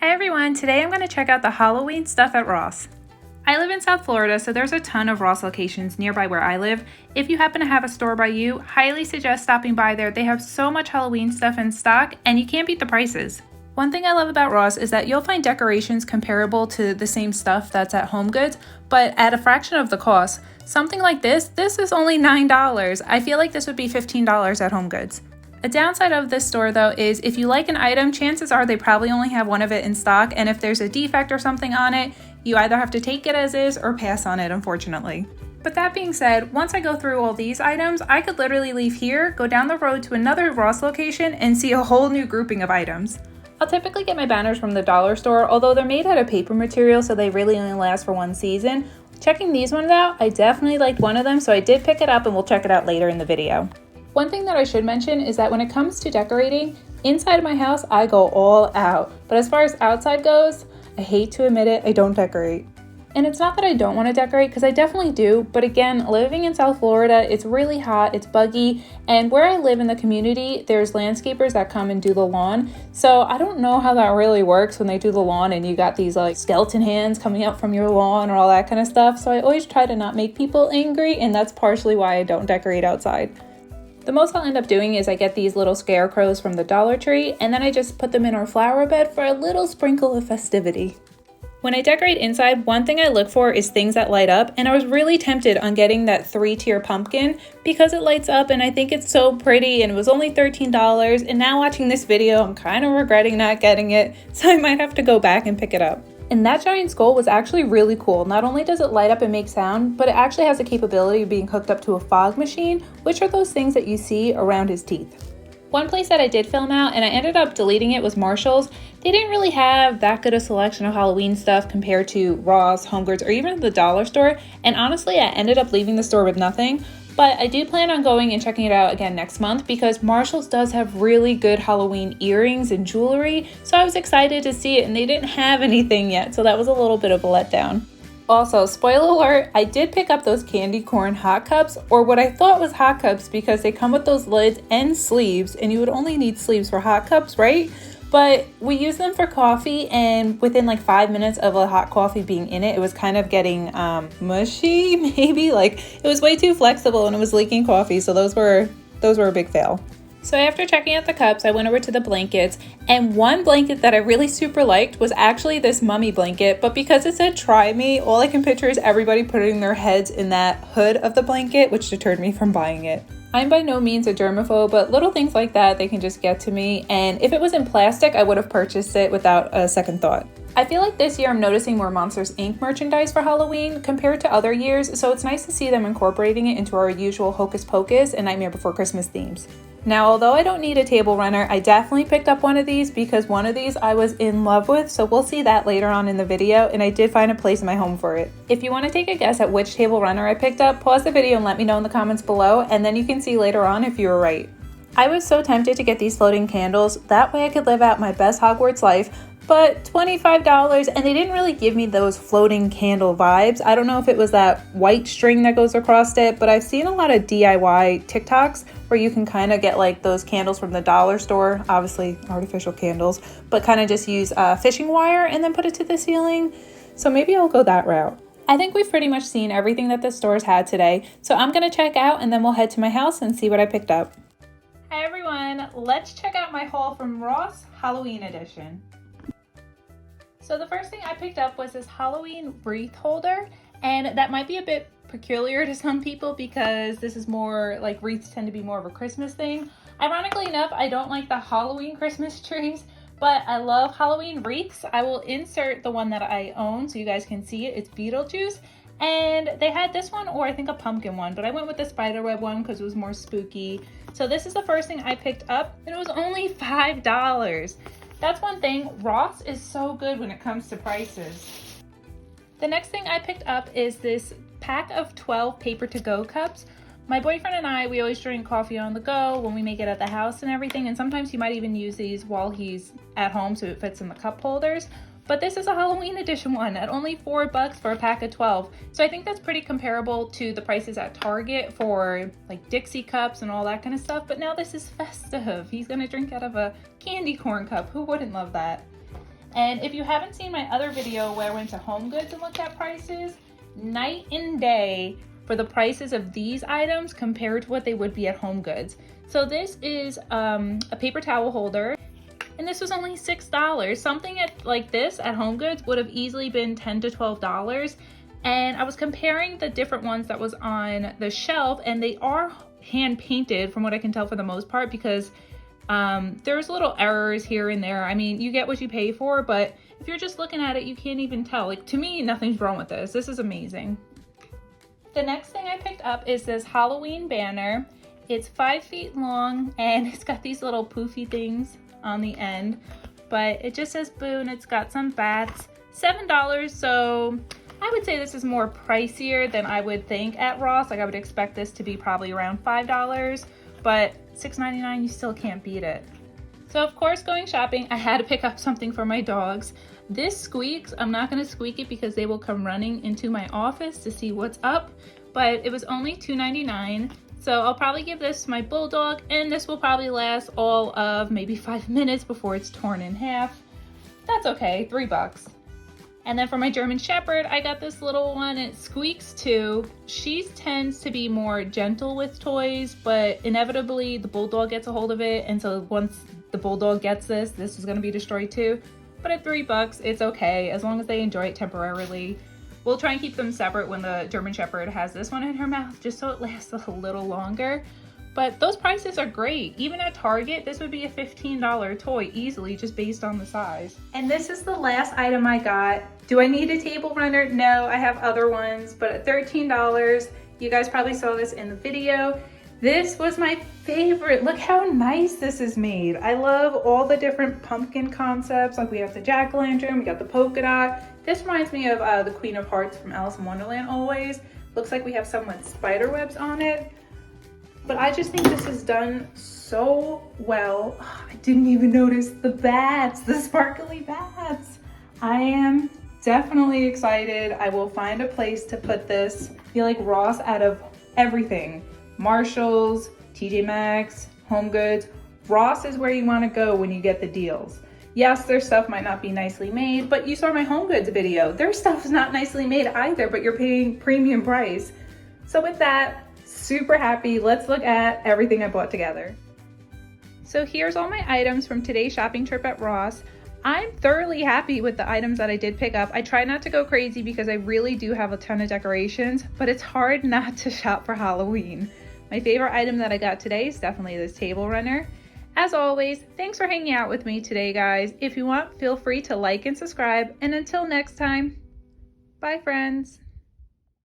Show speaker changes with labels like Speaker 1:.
Speaker 1: Hi everyone, today I'm going to check out the Halloween stuff at Ross. I live in South Florida, so there's a ton of Ross locations nearby where I live. If you happen to have a store by you, highly suggest stopping by there. They have so much Halloween stuff in stock, and you can't beat the prices. One thing I love about Ross is that you'll find decorations comparable to the same stuff that's at HomeGoods, but at a fraction of the cost. Something like this is only $9. I feel like this would be $15 at HomeGoods. A downside of this store though is if you like an item, chances are they probably only have one of it in stock, and if there's a defect or something on it, you either have to take it as is or pass on it, unfortunately. But that being said, once I go through all these items, I could literally leave here, go down the road to another Ross location, and see a whole new grouping of items. I'll typically get my banners from the dollar store, although they're made out of paper material, so they really only last for one season. Checking these ones out, I definitely liked one of them, so I did pick it up and we'll check it out later in the video. One thing that I should mention is that when it comes to decorating, inside of my house, I go all out. But as far as outside goes, I hate to admit it, I don't decorate. And it's not that I don't want to decorate, because I definitely do, but again, living in South Florida, it's really hot, it's buggy, and where I live in the community, there's landscapers that come and do the lawn. So I don't know how that really works when they do the lawn and you got these like skeleton hands coming up from your lawn or all that kind of stuff. So I always try to not make people angry, and that's partially why I don't decorate outside. The most I'll end up doing is I get these little scarecrows from the Dollar Tree, and then I just put them in our flower bed for a little sprinkle of festivity. When I decorate inside, one thing I look for is things that light up, and I was really tempted on getting that 3-tier pumpkin because it lights up and I think it's so pretty, and it was only $13, and now watching this video, I'm kind of regretting not getting it, so I might have to go back and pick it up. And that giant skull was actually really cool. Not only does it light up and make sound, but it actually has the capability of being hooked up to a fog machine, which are those things that you see around his teeth. One place that I did film out, and I ended up deleting it, was Marshall's. They didn't really have that good a selection of Halloween stuff compared to Ross, HomeGoods, or even the dollar store, and honestly, I ended up leaving the store with nothing. But I do plan on going and checking it out again next month because Marshall's does have really good Halloween earrings and jewelry, so I was excited to see it, and they didn't have anything yet, so that was a little bit of a letdown. Also, spoiler alert, I did pick up those candy corn hot cups, or what I thought was hot cups, because they come with those lids and sleeves, and you would only need sleeves for hot cups, right? But we use them for coffee, and within like 5 minutes of a hot coffee being in it, it was kind of getting mushy, maybe. Like, it was way too flexible and it was leaking coffee, so those were a big fail. So after checking out the cups, I went over to the blankets, and one blanket that I really super liked was actually this mummy blanket, but because it said try me, all I can picture is everybody putting their heads in that hood of the blanket, which deterred me from buying it. I'm by no means a germaphobe, but little things like that, they can just get to me, and if it was in plastic, I would have purchased it without a second thought. I feel like this year I'm noticing more Monsters Inc. merchandise for Halloween compared to other years, so it's nice to see them incorporating it into our usual Hocus Pocus and Nightmare Before Christmas themes. Now, although I don't need a table runner, I definitely picked up one of these because one of these I was in love with, so we'll see that later on in the video, and I did find a place in my home for it. If you want to take a guess at which table runner I picked up, pause the video and let me know in the comments below, and then you can see later on if you were right. I was so tempted to get these floating candles, that way I could live out my best Hogwarts life, but $25, and they didn't really give me those floating candle vibes. I don't know if it was that white string that goes across it, but I've seen a lot of DIY TikToks where you can kind of get like those candles from the dollar store, obviously artificial candles, but kind of just use fishing wire and then put it to the ceiling. So maybe I'll go that route. I think we've pretty much seen everything that the stores had today, so I'm gonna check out and then we'll head to my house and see what I picked up. Hi everyone, let's check out my haul from Ross Halloween edition. So the first thing I picked up was this Halloween wreath holder, and that might be a bit peculiar to some people because this is more like wreaths tend to be more of a Christmas thing. Ironically enough, I don't like the Halloween Christmas trees, but I love Halloween wreaths. I will insert the one that I own so you guys can see it. It's Beetlejuice, and they had this one, or I think a pumpkin one, but I went with the spiderweb one because it was more spooky. So this is the first thing I picked up, and it was only $5. That's one thing, Ross is so good when it comes to prices. The next thing I picked up is this pack of 12 paper to go cups. My boyfriend and I, we always drink coffee on the go when we make it at the house and everything, and sometimes he might even use these while he's at home so it fits in the cup holders. But this is a Halloween edition one at only $4 for a pack of 12. So I think that's pretty comparable to the prices at Target for like Dixie cups and all that kind of stuff. But now this is festive. He's gonna drink out of a candy corn cup. Who wouldn't love that? And if you haven't seen my other video where I went to Home Goods and looked at prices, night and day for the prices of these items compared to what they would be at Home Goods. So this is a paper towel holder, and this was only $6. Something like this at Home Goods would have easily been $10 to $12. And I was comparing the different ones that was on the shelf, and they are hand painted from what I can tell for the most part, because there's little errors here and there. I mean, you get what you pay for, but if you're just looking at it, you can't even tell. Like, to me, nothing's wrong with this. This is amazing. The next thing I picked up is this Halloween banner. It's 5 feet long, and it's got these little poofy things on the end, but it just says boo, and it's got some bats. $7, so I would say this is more pricier than I would think at Ross. Like, I would expect this to be probably around $5, but $6.99, you still can't beat it. So of course, going shopping, I had to pick up something for my dogs. This squeaks. I'm not gonna squeak it because they will come running into my office to see what's up, but it was only $2.99. So I'll probably give this to my bulldog, and this will probably last all of maybe 5 minutes before it's torn in half. That's okay, $3. And then for my German Shepherd, I got this little one. It squeaks too. She tends to be more gentle with toys, but inevitably the bulldog gets a hold of it. And so once the bulldog gets this, this is gonna be destroyed too. But at $3, it's okay, as long as they enjoy it temporarily. We'll try and keep them separate when the German Shepherd has this one in her mouth, just so it lasts a little longer. But those prices are great. Even at Target, this would be a $15 toy easily, just based on the size. And this is the last item I got. Do I need a table runner? No, I have other ones, but at $13, you guys probably saw this in the video. This was my favorite. Look how nice this is made. I love all the different pumpkin concepts. Like, we have the jack-o'-lantern, we got the polka dot. This reminds me of the Queen of Hearts from Alice in Wonderland always. Looks like we have some with spider webs on it. But I just think this is done so well. I didn't even notice the bats, the sparkly bats. I am definitely excited. I will find a place to put this. I feel like Ross, out of everything, Marshalls, TJ Maxx, Home Goods, Ross is where you want to go when you get the deals. Yes, their stuff might not be nicely made, but you saw my Home Goods video. Their stuff is not nicely made either, but you're paying premium price. So with that, super happy. Let's look at everything I bought together. So here's all my items from today's shopping trip at Ross. I'm thoroughly happy with the items that I did pick up. I try not to go crazy because I really do have a ton of decorations, but it's hard not to shop for Halloween. My favorite item that I got today is definitely this table runner. As always, thanks for hanging out with me today, guys. If you want, feel free to like and subscribe. And until next time, bye friends.